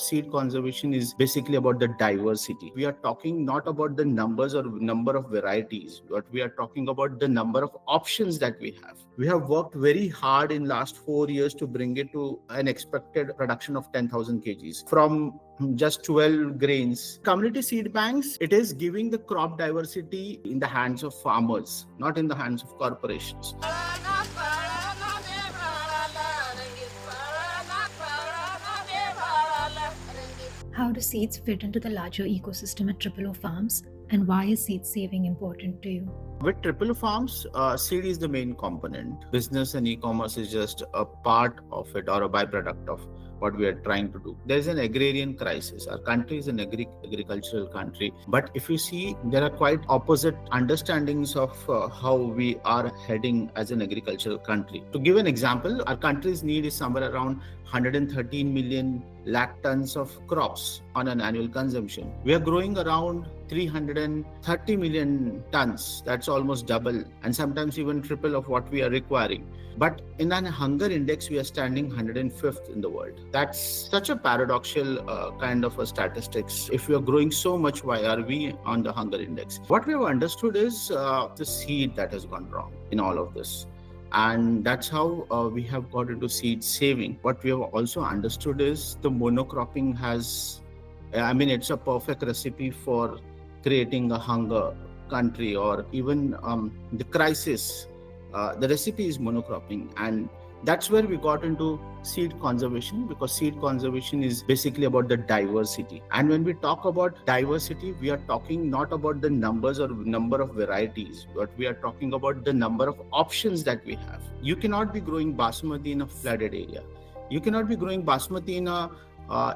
seed conservation is basically about the diversity. We are talking not about the numbers or number of varieties, but we are talking about the number of options that we have. We have worked very hard in last 4 years to bring it to an expected production of 10,000 kgs from just 12 grains. Community seed banks, it is giving the crop diversity in the hands of farmers, not in the hands of corporations. How do seeds fit into the larger ecosystem at OOO Farms, and why is seed saving important to you? With OOO Farms, seed is the main component. Business and e-commerce is just a part of it or a byproduct of what we are trying to do. There is an agrarian crisis. Our country is an agricultural country. But if you see, there are quite opposite understandings of how we are heading as an agricultural country. To give an example, our country's need is somewhere around 113 million lakh tons of crops on an annual consumption. We are growing around 330 million tons. That's almost double and sometimes even triple of what we are requiring. But in an hunger index, we are standing 105th in the world. That's such a paradoxical kind of a statistics. If we are growing so much, why are we on the hunger index? What we have understood is the seed that has gone wrong in all of this. And that's how we have got into seed saving. What we have also understood is the monocropping has, it's a perfect recipe for creating a hunger country or even the crisis. The recipe is monocropping, and that's where we got into seed conservation, because seed conservation is basically about the diversity. And when we talk about diversity, we are talking not about the numbers or number of varieties, but we are talking about the number of options that we have. You cannot be growing basmati in a flooded area. You cannot be growing basmati in a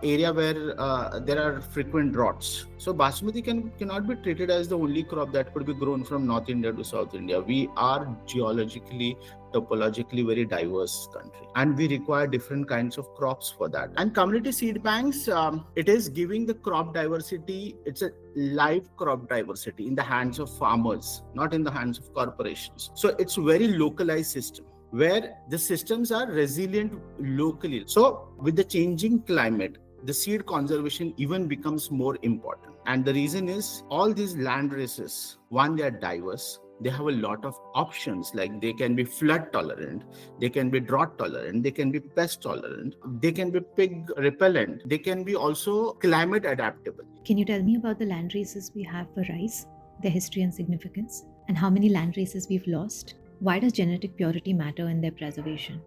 area where there are frequent droughts. So basmati cannot be treated as the only crop that could be grown from North India to South India. We are geologically, topologically very diverse country, and we require different kinds of crops for that. And community seed banks, it is giving the crop diversity. It's a live crop diversity in the hands of farmers, not in the hands of corporations. So it's very localized system, where the systems are resilient locally. So with the changing climate, the seed conservation even becomes more important. And the reason is all these land races, one, they are diverse. They have a lot of options, like they can be flood tolerant, they can be drought tolerant, they can be pest tolerant, they can be pig repellent, they can be also climate adaptable. Can you tell me about the land races we have for rice, their history and significance, and how many land races we've lost? Why does genetic purity matter in their preservation?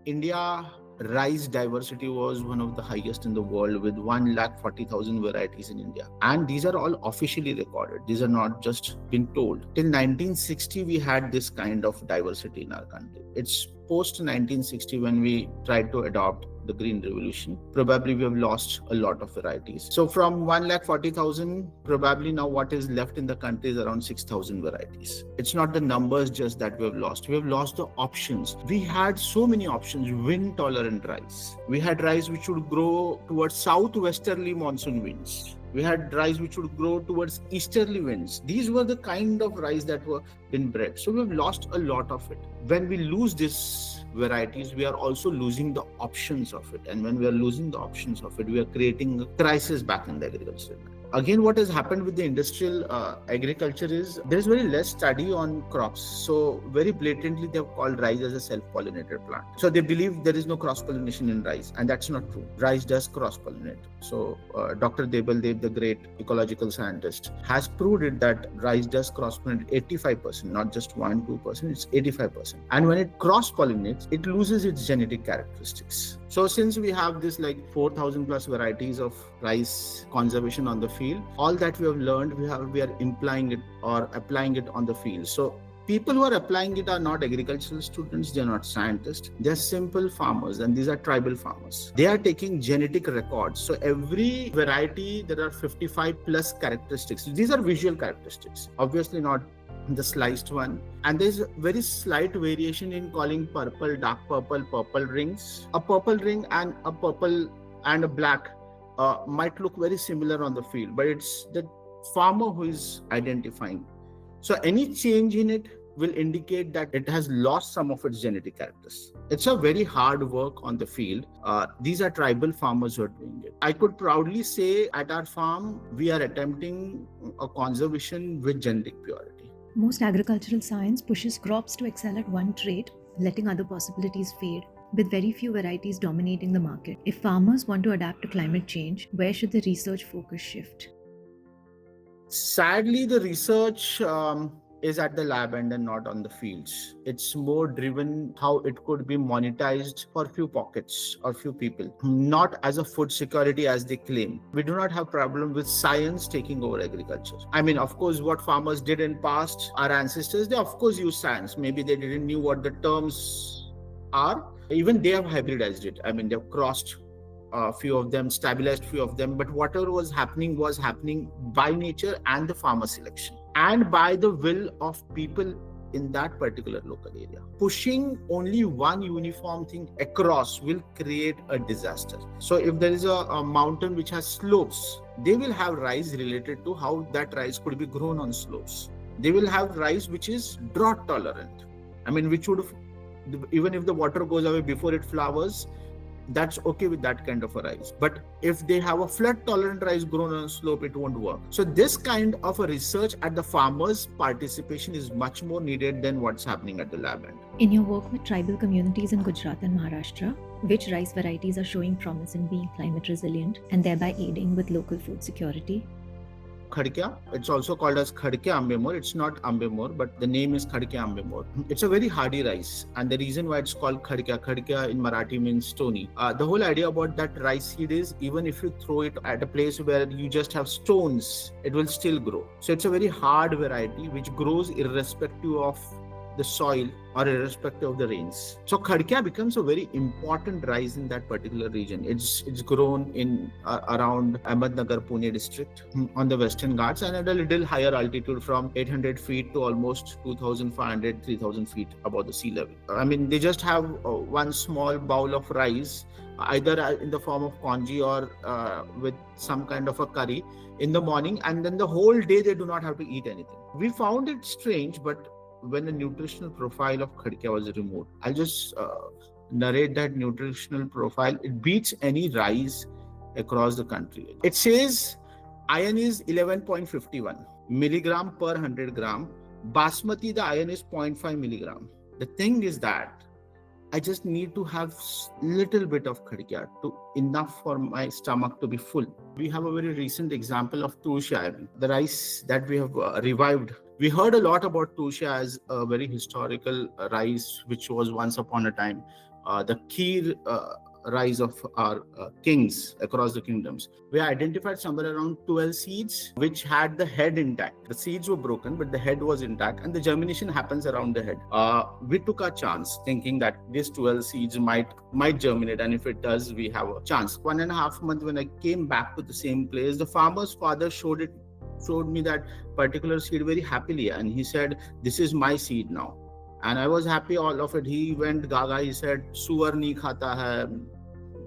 India rice diversity was one of the highest in the world, with 140,000 varieties in India. And these are all officially recorded. These are not just been told. Till 1960, we had this kind of diversity in our country. It's post 1960 when we tried to adopt the Green Revolution. Probably we have lost a lot of varieties. So from 140,000, probably now what is left in the country is around 6,000 varieties. It's not the numbers just that we have lost. We have lost the options. We had so many options. Wind tolerant rice. We had rice which would grow towards southwesterly monsoon winds. We had rice which would grow towards easterly winds. These were the kind of rice that were been bred. So we've lost a lot of it. When we lose these varieties, we are also losing the options of it. And when we are losing the options of it, we are creating a crisis back in the agriculture. Again, what has happened with the industrial agriculture is there is very less study on crops. So very blatantly, they have called rice as a self-pollinated plant. So they believe there is no cross-pollination in rice, and that's not true. Rice does cross-pollinate. So Dr. Debal Dev, the great ecological scientist, has proved it that rice does cross-pollinate 85%, not just 1-2%, it's 85%. And when it cross-pollinates, it loses its genetic characteristics. So since we have this like 4,000 plus varieties of rice conservation on the field, all that we have learned, we are implying it or applying it on the field. So people who are applying it are not agricultural students, they are not scientists, they are simple farmers, and these are tribal farmers. They are taking genetic records. So every variety, there are 55 plus characteristics. These are visual characteristics, obviously not the sliced one. And there's a very slight variation in calling purple, dark purple, purple rings. A purple ring and a purple and a black might look very similar on the field, but it's the farmer who is identifying. So any change in it will indicate that it has lost some of its genetic characters. It's a very hard work on the field. These are tribal farmers who are doing it. I could proudly say at our farm, we are attempting a conservation with genetic purity. Most agricultural science pushes crops to excel at one trait, letting other possibilities fade, with very few varieties dominating the market. If farmers want to adapt to climate change, where should the research focus shift? Sadly, the research is at the lab end and not on the fields. It's more driven how it could be monetized for few pockets or few people, not as a food security as they claim. We do not have problem with science taking over agriculture. I mean, of course, what farmers did in past, our ancestors, they of course use science. Maybe they didn't knew what the terms are. Even they have hybridized it. I mean, they've crossed a few of them, stabilized few of them, but whatever was happening by nature and the farmer selection and by the will of people in that particular local area. Pushing only one uniform thing across will create a disaster. So if there is a mountain which has slopes, they will have rice related to how that rice could be grown on slopes. They will have rice which is drought tolerant. I mean, which would, even if the water goes away before it flowers, that's okay with that kind of a rice. But if they have a flood tolerant rice grown on a slope, it won't work. So this kind of a research at the farmers' participation is much more needed than what's happening at the lab end. In your work with tribal communities in Gujarat and Maharashtra, which rice varieties are showing promise in being climate resilient and thereby aiding with local food security? Khadkya. It's also called as Khadkya Ambemor. It's not Ambemor, but the name is Khadkya Ambemor. It's a very hardy rice, and the reason why it's called Khadkya in Marathi means stony. The whole idea about that rice seed is even if you throw it at a place where you just have stones, it will still grow. So it's a very hard variety which grows irrespective of the soil or irrespective of the rains. So Khadkya becomes a very important rice in that particular region. It's grown in around Ahmednagar, Pune district on the Western Ghats and at a little higher altitude from 800 feet to almost 2,500, 3,000 feet above the sea level. I mean, they just have one small bowl of rice, either in the form of congee or with some kind of a curry in the morning, and then the whole day they do not have to eat anything. We found it strange, but when the nutritional profile of Khadkya was removed, I'll just narrate that nutritional profile. It beats any rice across the country. It says iron is 11.51 milligram per 100 gram. Basmati, the iron is 0.5 milligram. The thing is that I just need to have little bit of Khadkya to enough for my stomach to be full. We have a very recent example of Tulsi, the rice that we have revived. We heard a lot about Tulsi as a very historical rice, which was once upon a time the key rise of our kings across the kingdoms. We identified somewhere around 12 seeds which had the head intact. The seeds were broken, but the head was intact, and the germination happens around the head. We took our chance thinking that these 12 seeds might germinate, and if it does, we have a chance. 1.5 months when I came back to the same place, the farmer's father showed me that particular seed very happily, and he said, "This is my seed now." And I was happy all of it. He went gaga. He said, "Suwar nahi khata hai,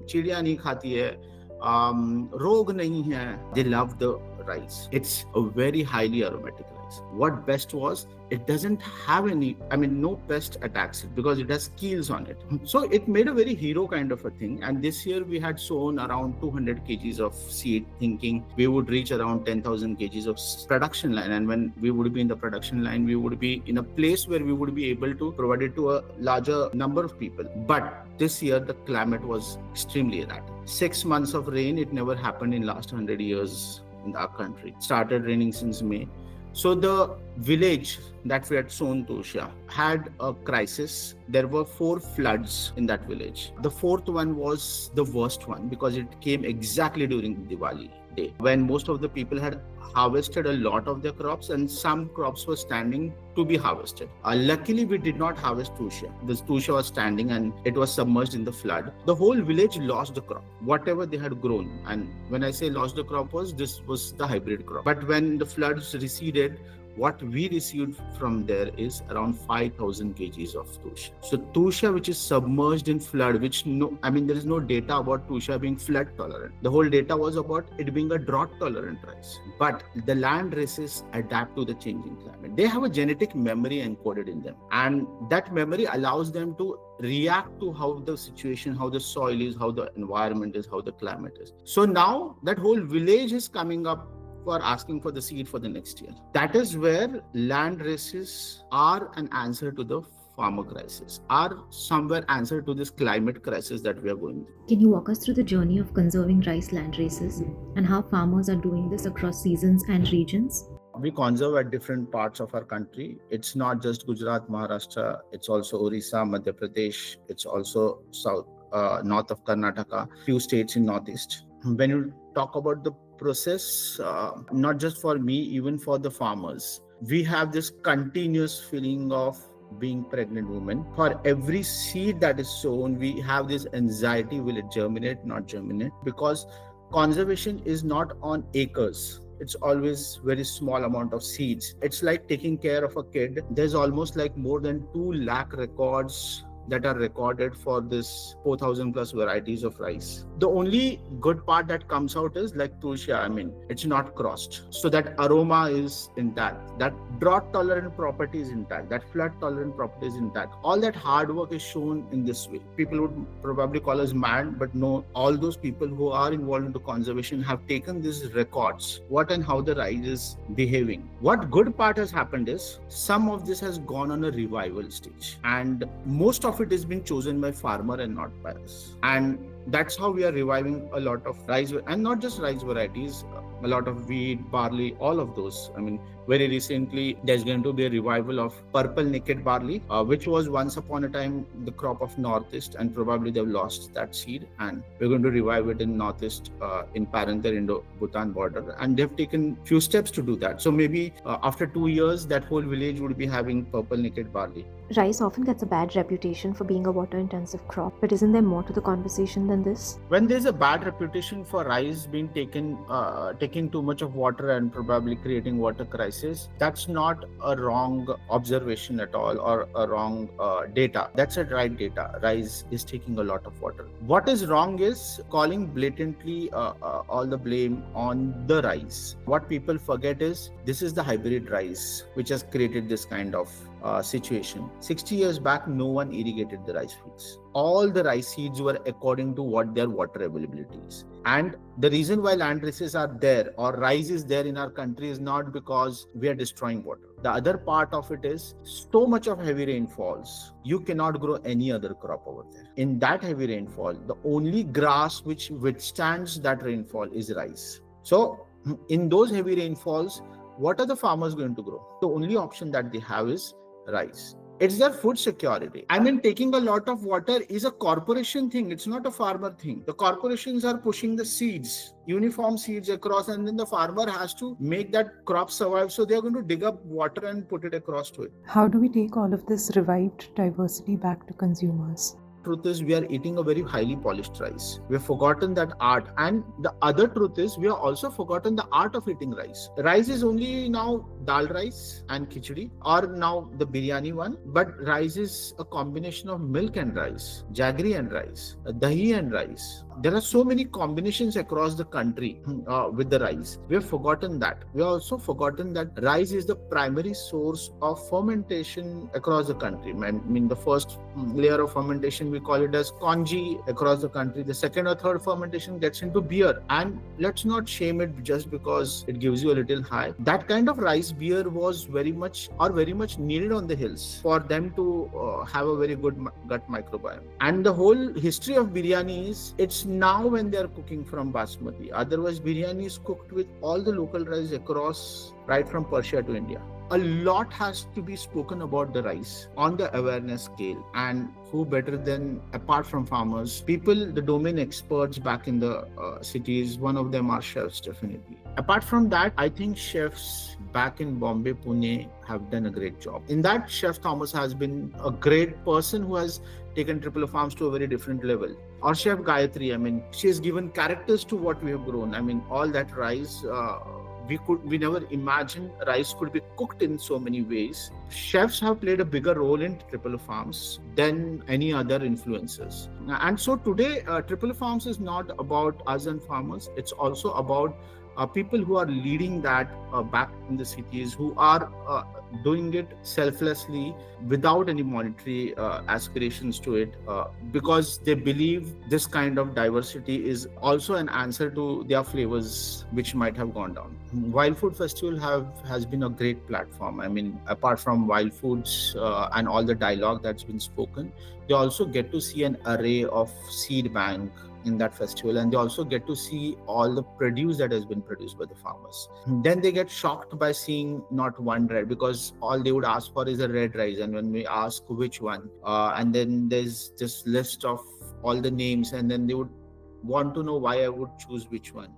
chidiya nahi khati hai, rog nahi hai." They loved the rice. It's a very highly aromatic rice. What best was, it doesn't have no pest attacks it because it has keels on it. So it made a very hero kind of a thing. And this year we had sown around 200 kgs of seed, thinking we would reach around 10,000 kgs of production line. And when we would be in the production line, we would be in a place where we would be able to provide it to a larger number of people. But this year the climate was extremely erratic. 6 months of rain, it never happened in last 100 years in our country. It started raining since May. So the village that we had sown Tulsi had a crisis. There were 4 floods in that village. The 4th one was the worst one because it came exactly during the Diwali day when most of the people had harvested a lot of their crops and some crops were standing to be harvested. Luckily, we did not harvest Tulsi. This Tulsi was standing and it was submerged in the flood. The whole village lost the crop, whatever they had grown. And when I say lost the crop, this was the hybrid crop. But when the floods receded, what we received from there is around 5,000 kgs of Tusha. So Tusha, which is submerged in flood, there is no data about Tusha being flood tolerant. The whole data was about it being a drought tolerant rice. But the land races adapt to the changing climate. They have a genetic memory encoded in them, and that memory allows them to react to how the situation, how the soil is, how the environment is, how the climate is. So now that whole village is coming up for asking for the seed for the next year. That is where land races are an answer to the farmer crisis, are somewhere answer to this climate crisis that we are going through. Can you walk us through the journey of conserving rice land races and how farmers are doing this across seasons and regions? We conserve at different parts of our country. It's not just Gujarat, Maharashtra. It's also Orissa, Madhya Pradesh. It's also north of Karnataka, few states in Northeast. When you talk about the process, not just for me, even for the farmers, we have this continuous feeling of being pregnant women. For every seed that is sown, we have this anxiety, will it germinate, not germinate? Because conservation is not on acres. It's always very small amount of seeds. It's like taking care of a kid. There's almost like more than 2 lakh records that are recorded for this 4,000 plus varieties of rice. The only good part that comes out is like Tusha, it's not crossed. So that aroma is intact. That drought tolerant property is intact. That flood tolerant property is intact. All that hard work is shown in this way. People would probably call us mad, but no, all those people who are involved into conservation have taken these records, what and how the rice is behaving. What good part has happened is some of this has gone on a revival stage, and most of it is being chosen by farmer and not by us. And that's how we are reviving a lot of rice, and not just rice varieties, a lot of wheat, barley, all of those. Very recently, there's going to be a revival of purple naked barley, which was once upon a time the crop of Northeast, and probably they've lost that seed. And we're going to revive it in Northeast, in Paranthar, Indo-Bhutan border. And they've taken few steps to do that. So maybe after 2 years, that whole village would be having purple naked barley. Rice often gets a bad reputation for being a water-intensive crop, but isn't there more to the conversation than this? When there's a bad reputation for rice being taking too much of water and probably creating water crisis, that's not a wrong observation at all, or a wrong data. That's a right data. Rice is taking a lot of water. What is wrong is calling blatantly all the blame on the rice. What people forget is this is the hybrid rice which has created this kind of situation. 60 years back, no one irrigated the rice fields. All the rice seeds were according to what their water availability is. And the reason why land races are there, or rice is there in our country, is not because we are destroying water. The other part of it is so much of heavy rainfalls. You cannot grow any other crop over there. In that heavy rainfall, the only grass which withstands that rainfall is rice. So in those heavy rainfalls, what are the farmers going to grow? The only option that they have is rice. It's their food security. Taking a lot of water is a corporation thing. It's not a farmer thing. The corporations are pushing the seeds, uniform seeds across, and then the farmer has to make that crop survive. So they're going to dig up water and put it across to it. How do we take all of this revived diversity back to consumers? Truth is, we are eating a very highly polished rice. We have forgotten that art. And the other truth is, we have also forgotten the art of eating rice. Rice is only now dal rice and khichdi, or now the biryani one. But rice is a combination of milk and rice, jaggery and rice, dahi and rice. There are so many combinations across the country with the rice. We have forgotten that. We have also forgotten that rice is the primary source of fermentation across the country. The first layer of fermentation, we call it as congee across the country. The second or third fermentation gets into beer. And let's not shame it just because it gives you a little high. That kind of rice beer was very much needed on the hills for them to have a very good gut microbiome. And the whole history of biryani is, it's now when they are cooking from basmati. Otherwise, biryani is cooked with all the local rice across, right from Persia to India. A lot has to be spoken about the rice on the awareness scale. And who better than, apart from farmers, people, the domain experts back in the cities. One of them are chefs, definitely. Apart from that, I think chefs back in Bombay, Pune have done a great job. In that, Chef Thomas has been a great person who has taken OOO Farms to a very different level. Or Chef Gayatri, she has given characters to what we have grown. All that rice, we never imagined rice could be cooked in so many ways. Chefs have played a bigger role in Triple Farms than any other influencers. And so today, Triple Farms is not about us and farmers. It's also about people who are leading that back in the cities, who are doing it selflessly without any monetary aspirations to it, because they believe this kind of diversity is also an answer to their flavors which might have gone down. Wild Food Festival has been a great platform. I mean, apart from wild foods and all the dialogue that's been spoken, they also get to see an array of seed bank in that festival, and they also get to see all the produce that has been produced by the farmers. Then they get shocked by seeing not one red, because all they would ask for is a red rice, and when we ask which one, and then there's this list of all the names, and then they would want to know why I would choose which one.